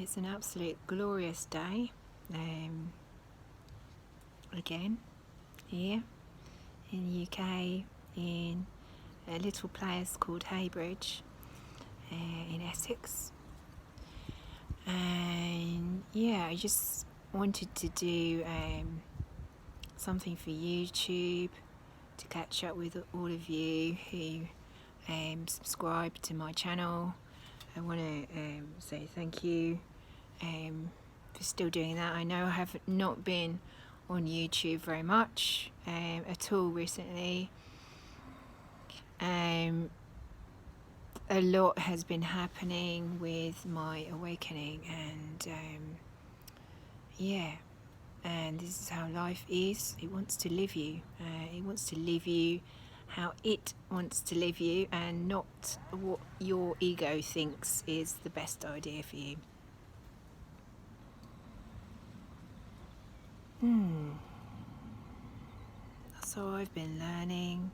It's an absolute glorious day. Again, here in the UK, in a little place called Heybridge, in Essex. And yeah, I just wanted to do something for YouTube to catch up with all of you who subscribe to my channel. I want to say thank you for still doing that. I know I have not been on YouTube very much at all recently. A lot has been happening with my awakening, and yeah, and this is how life is. It wants to live you. It wants to live you how it wants to live you, and not what your ego thinks is the best idea for you. So I've been learning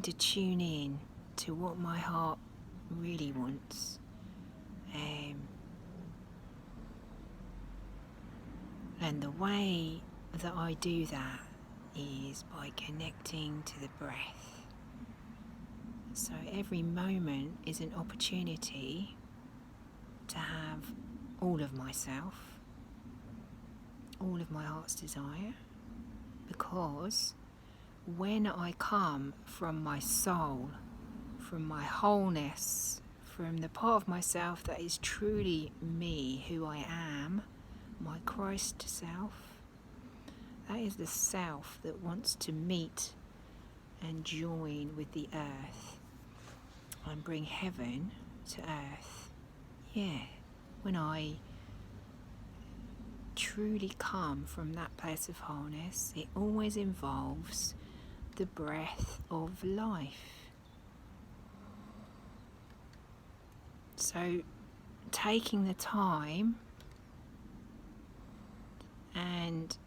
to tune in to what my heart really wants. And the way that I do that is by connecting to the breath. So every moment is an opportunity to have all of myself, all of my heart's desire, because when I come from my soul, from my wholeness, from the part of myself that is truly me, who I am, my Christ self, that is the self that wants to meet and join with the earth and bring heaven to earth. Yeah, when I truly come from that place of wholeness, it always involves the breath of life. So taking the time and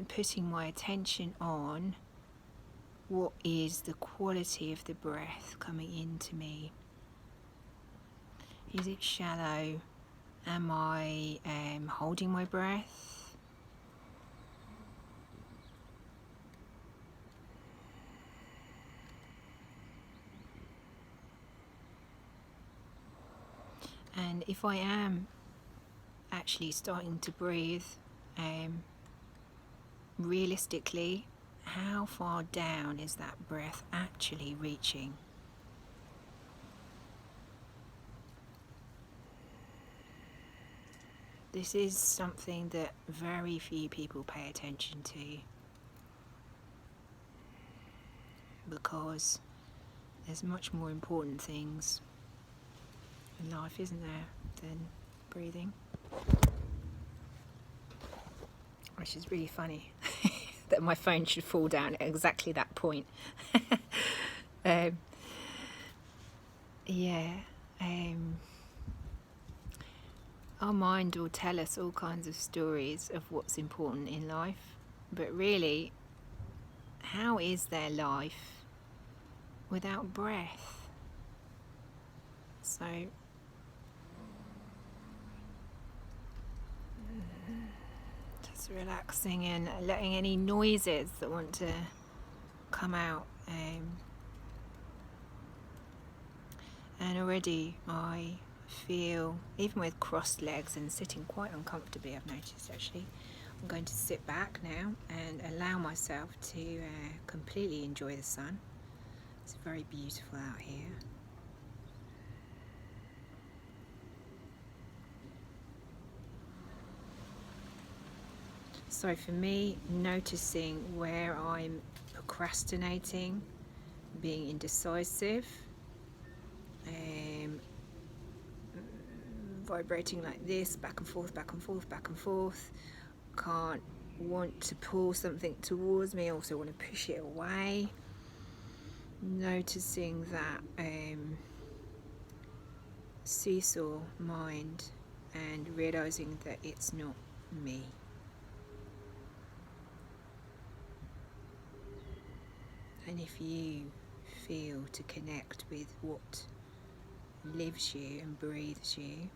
putting my attention on what is the quality of the breath coming into me. Is it shallow? Am I holding my breath? And if I am actually starting to breathe, realistically, how far down is that breath actually reaching? This is something that very few people pay attention to, because there's much more important things in life, isn't there, than breathing? Which is really funny that my phone should fall down at exactly that point. Our mind will tell us all kinds of stories of what's important in life, but really, how is there life without breath? So just relaxing and letting any noises that want to come out. And already I feel, even with crossed legs and sitting quite uncomfortably, I've noticed actually, I'm going to sit back now and allow myself to completely enjoy the sun. It's very beautiful out here. So for me, noticing where I'm procrastinating, being indecisive, vibrating like this, back and forth, back and forth, back and forth. Can't want to pull something towards me, also want to push it away. Noticing that seesaw mind and realizing that it's not me. And if you feel to connect with what lives you and breathes you.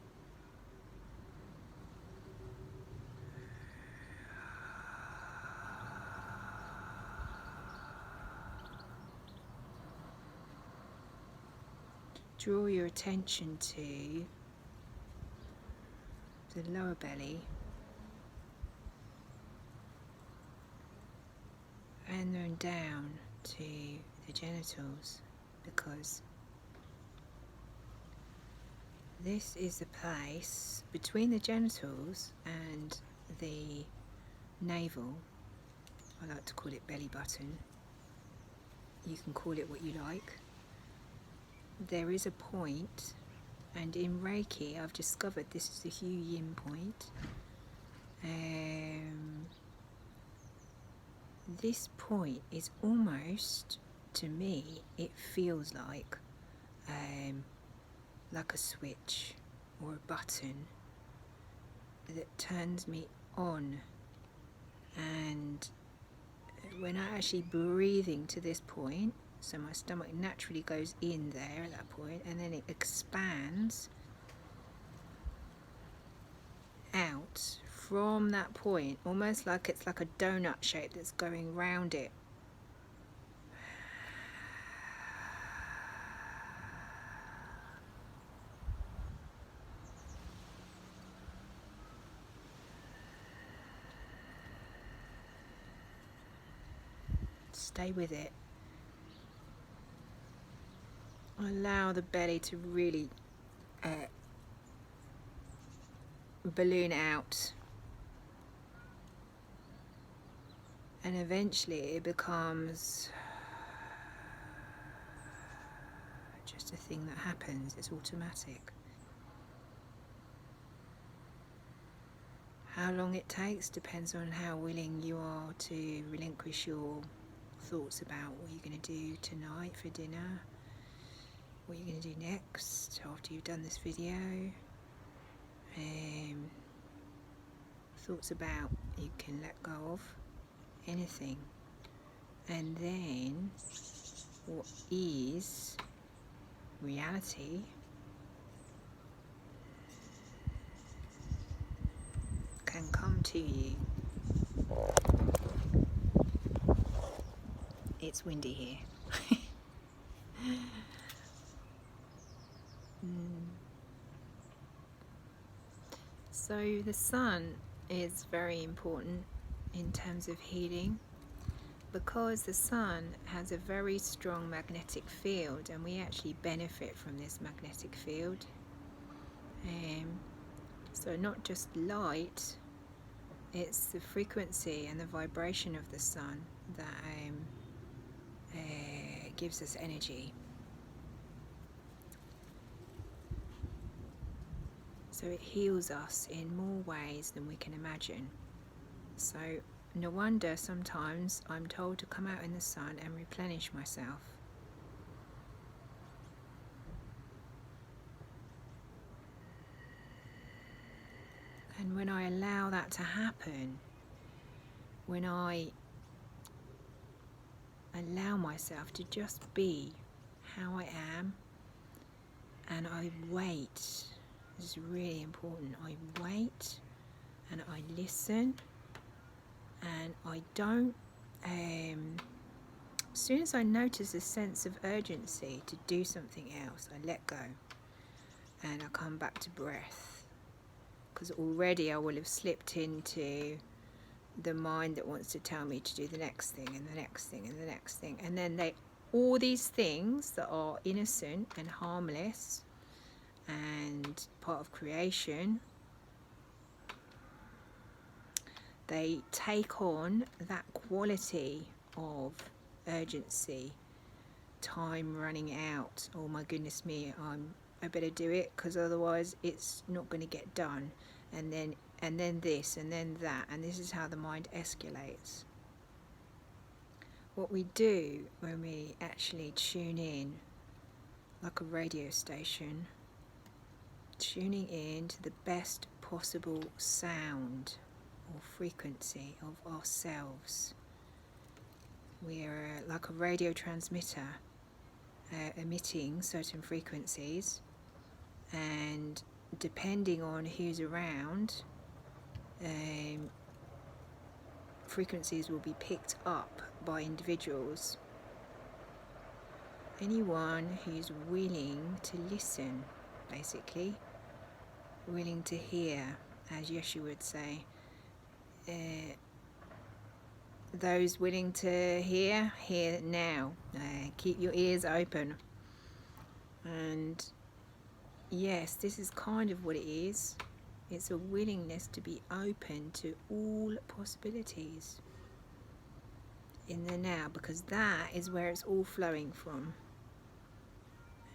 Draw your attention to the lower belly and then down to the genitals, because this is the place between the genitals and the navel. I like to call it belly button. You can call it what you like. There is a point, and in Reiki I've discovered this is the Hu Yin point. This point is almost, to me, it feels like a switch or a button that turns me on, and when I actually breathing to this point, so my stomach naturally goes in there at that point, and then it expands out from that point, almost like it's like a donut shape that's going round it. Stay with it. Allow the belly to really balloon out, and eventually it becomes just a thing that happens. It's automatic. How long it takes depends on how willing you are to relinquish your thoughts about what you're going to do tonight for dinner, what you're going to do next after you've done this video. Thoughts about you can let go of anything, and then what is reality can come to you. It's windy here. So the sun is very important in terms of healing, because the sun has a very strong magnetic field, and we actually benefit from this magnetic field. So not just light, it's the frequency and the vibration of the sun that gives us energy. So it heals us in more ways than we can imagine. So no wonder sometimes I'm told to come out in the sun and replenish myself. And when I allow that to happen, when I allow myself to just be how I am, and I wait, this is really important, I wait and I listen, and I don't, as soon as I notice a sense of urgency to do something else, I let go and I come back to breath, because already I will have slipped into the mind that wants to tell me to do the next thing and the next thing and the next thing, and then all these things that are innocent and harmless and part of creation, they take on that quality of urgency, time running out. Oh my goodness me, I better do it because otherwise it's not going to get done, and then this and then that, and this is how the mind escalates. What we do when we actually tune in, like a radio station, tuning in to the best possible sound or frequency of ourselves. We are like a radio transmitter, emitting certain frequencies, and depending on who's around, frequencies will be picked up by individuals. Anyone who's willing to listen, basically, willing to hear, as Yeshua would say. Those willing to hear now. Keep your ears open. And yes, this is kind of what it is. It's a willingness to be open to all possibilities in the now, because that is where it's all flowing from.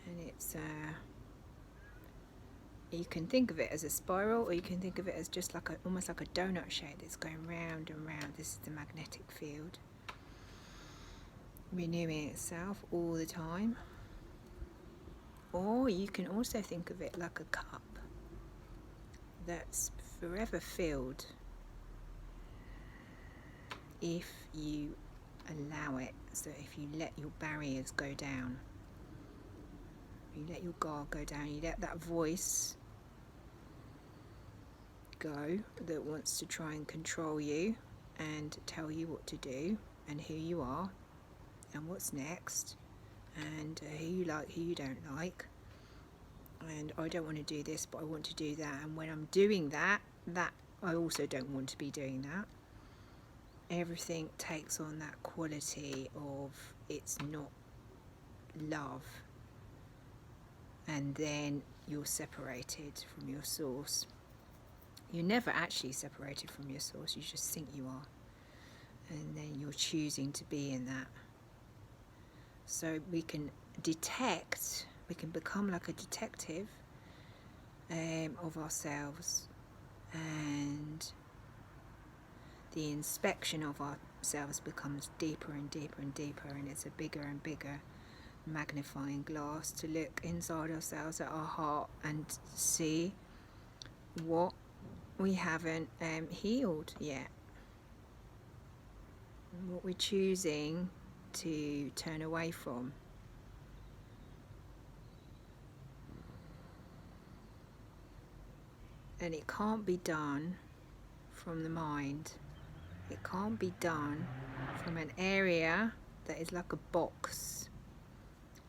And it's you can think of it as a spiral, or you can think of it as just like almost like a donut shape that's going round and round. This is the magnetic field, renewing itself all the time. Or you can also think of it like a cup that's forever filled if you allow it. So if you let your barriers go down, you let your guard go down, you let that voice go that wants to try and control you and tell you what to do and who you are and what's next and who you like, who you don't like, and I don't want to do this but I want to do that, and when I'm doing that I also don't want to be doing that. Everything takes on that quality of it's not love, and then you're separated from your source. You're never actually separated from your source, you just think you are, and then you're choosing to be in that. So we can detect, we can become like a detective of ourselves, and the inspection of ourselves becomes deeper and deeper and deeper, and it's a bigger and bigger magnifying glass to look inside ourselves at our heart and see what we haven't healed yet, what we're choosing to turn away from. And it can't be done from the mind. It can't be done from an area that is like a box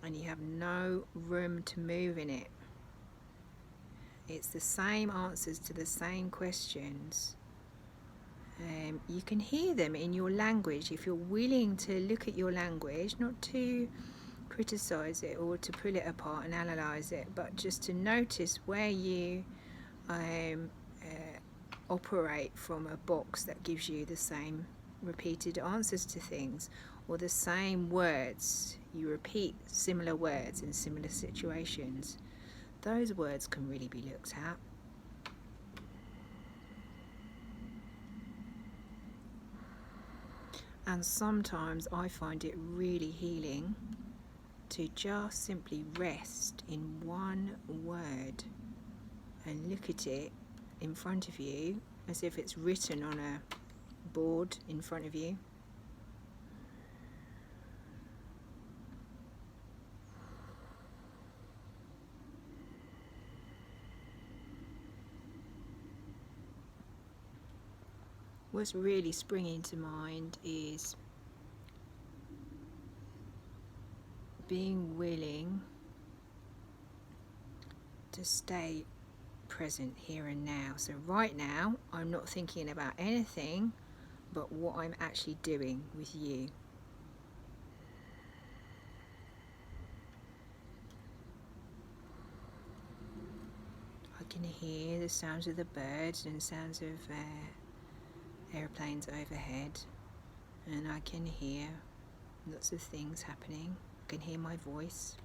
and you have no room to move in it. It's the same answers to the same questions. You can hear them in your language if you're willing to look at your language, not to criticize it or to pull it apart and analyze it, but just to notice where you operate from a box that gives you the same repeated answers to things, or the same words. You repeat similar words in similar situations. Those words can really be looked at. And sometimes I find it really healing to just simply rest in one word and look at it in front of you as if it's written on a board in front of you. What's really springing to mind is being willing to stay present here and now. So right now I'm not thinking about anything but what I'm actually doing with you. I can hear the sounds of the birds and sounds of airplanes overhead, and I can hear lots of things happening. I can hear my voice.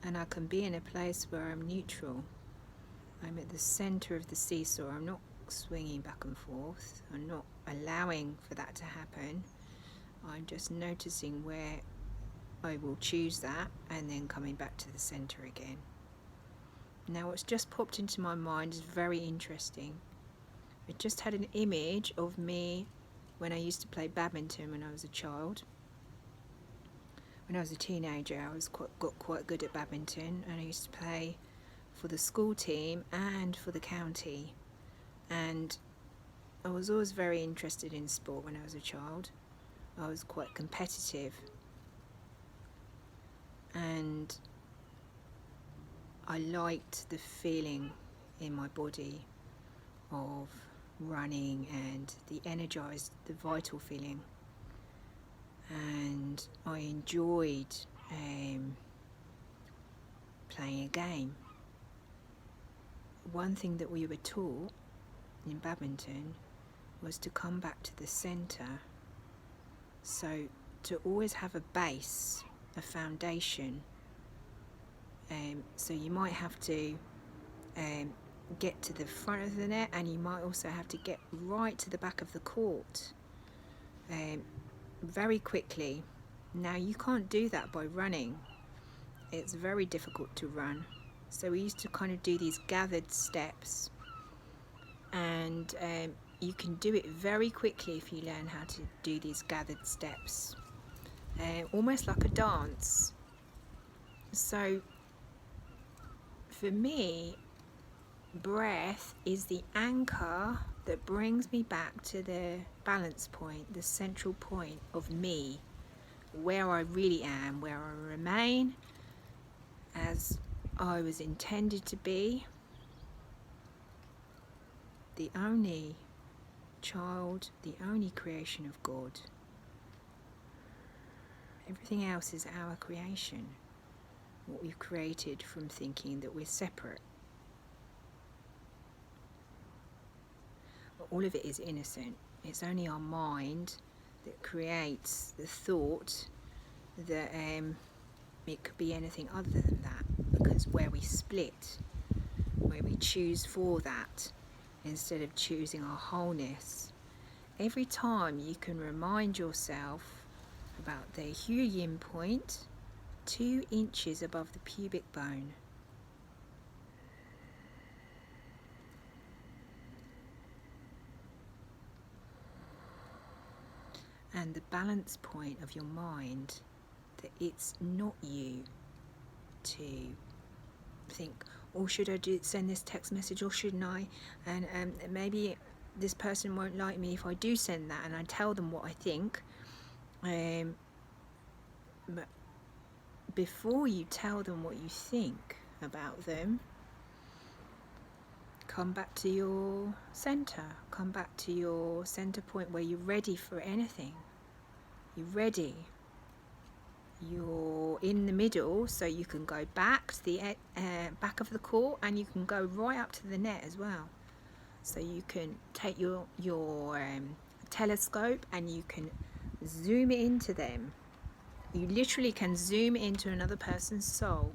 And I can be in a place where I'm neutral. I'm at the center of the seesaw. I'm not swinging back and forth. I'm not allowing for that to happen. I'm just noticing where I will choose that and then coming back to the center again. Now what's just popped into my mind is very interesting. I just had an image of me when I used to play badminton when I was a child. When I was a teenager, I got quite good at badminton, and I used to play for the school team and for the county. And I was always very interested in sport when I was a child. I was quite competitive, and I liked the feeling in my body of running and the energized, the vital feeling. And I enjoyed playing a game. One thing that we were taught in badminton was to come back to the centre. So to always have a base, a foundation. So you might have to get to the front of the net, and you might also have to get right to the back of the court very quickly. Now you can't do that by running. It's very difficult to run. So we used to kind of do these gathered steps, and you can do it very quickly if you learn how to do these gathered steps, almost like a dance. So for me, breath is the anchor that brings me back to the balance point, the central point of me, where I really am, where I remain as I was intended to be, the only child, the only creation of God. Everything else is our creation, what we've created from thinking that we're separate. But all of it is innocent. It's only our mind that creates the thought that it could be anything other than that, because where we split, where we choose for that instead of choosing our wholeness. Every time you can remind yourself about the Huyin point, 2 inches above the pubic bone. And the balance point of your mind, that it's not you to think, oh, should I send this text message or shouldn't I? And maybe this person won't like me if I do send that, and I tell them what I think. But before you tell them what you think about them, come back to your center. Come back to your center point where you're ready for anything. You're ready. You're in the middle, so you can go back to the back of the court, and you can go right up to the net as well. So you can take your telescope and you can zoom into them. You literally can zoom into another person's soul,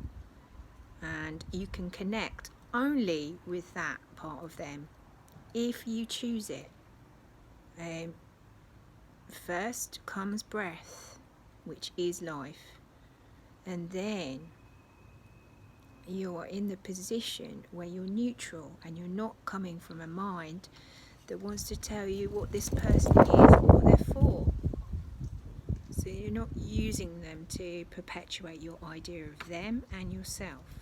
and you can connect only with that part of them if you choose it. First comes breath, which is life, and then you are in the position where you're neutral and you're not coming from a mind that wants to tell you what this person is or what they're for. So you're not using them to perpetuate your idea of them and yourself.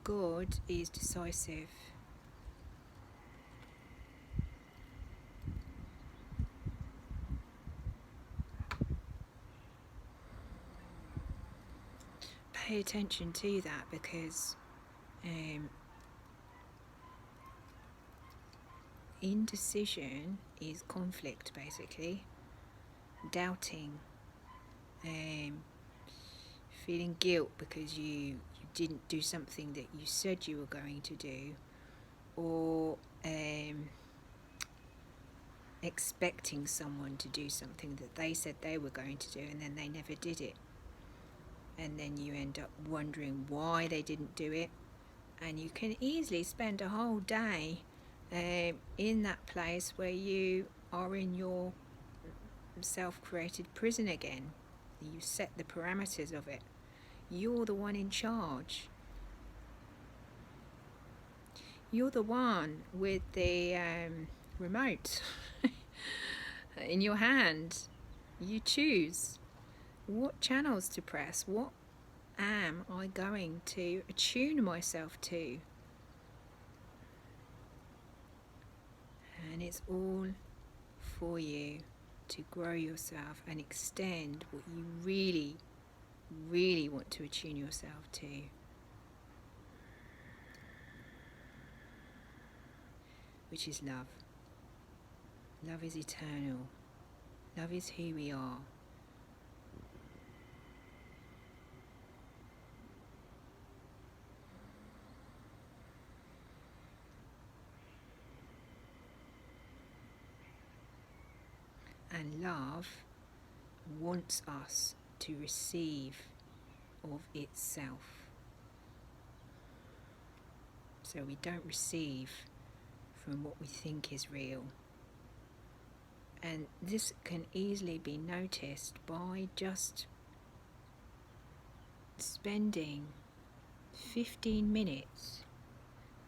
God is decisive. Pay attention to that, because indecision is conflict, basically. Doubting, feeling guilt because you didn't do something that you said you were going to do, or expecting someone to do something that they said they were going to do and then they never did it, and then you end up wondering why they didn't do it, and you can easily spend a whole day in that place where you are in your self-created prison again. You set the parameters of it. You're the one in charge. You're the one with the remote in your hand. You choose what channels to press. What am I going to attune myself to? And it's all for you to grow yourself and extend what you really, really want to attune yourself to. Which is love. Love is eternal. Love is who we are. And love wants us to receive of itself. So we don't receive from what we think is real. And this can easily be noticed by just spending 15 minutes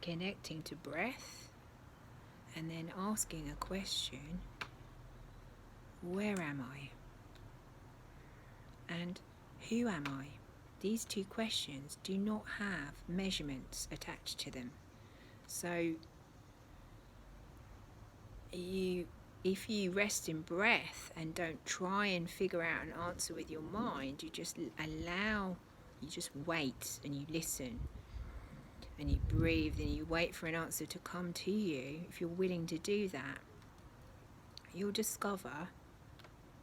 connecting to breath and then asking a question: where am I? And who am I? These two questions do not have measurements attached to them. So if you rest in breath and don't try and figure out an answer with your mind, you just you just wait and you listen and you breathe and you wait for an answer to come to you. If you're willing to do that, you'll discover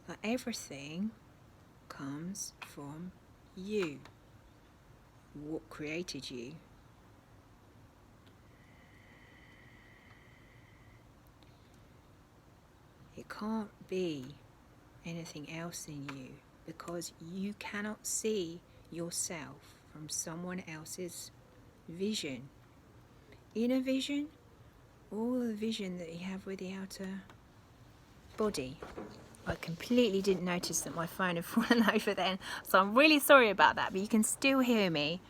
that everything comes from you. What created you? It can't be anything else in you, because you cannot see yourself from someone else's vision. Inner vision, all the vision that you have with the outer body. I completely didn't notice that my phone had fallen over then, so I'm really sorry about that, but you can still hear me.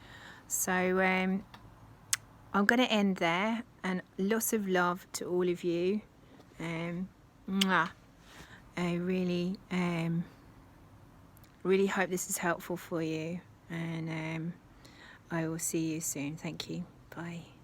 So I'm going to end there, and lots of love to all of you. I really hope this is helpful for you, and I will see you soon. Thank you. Bye.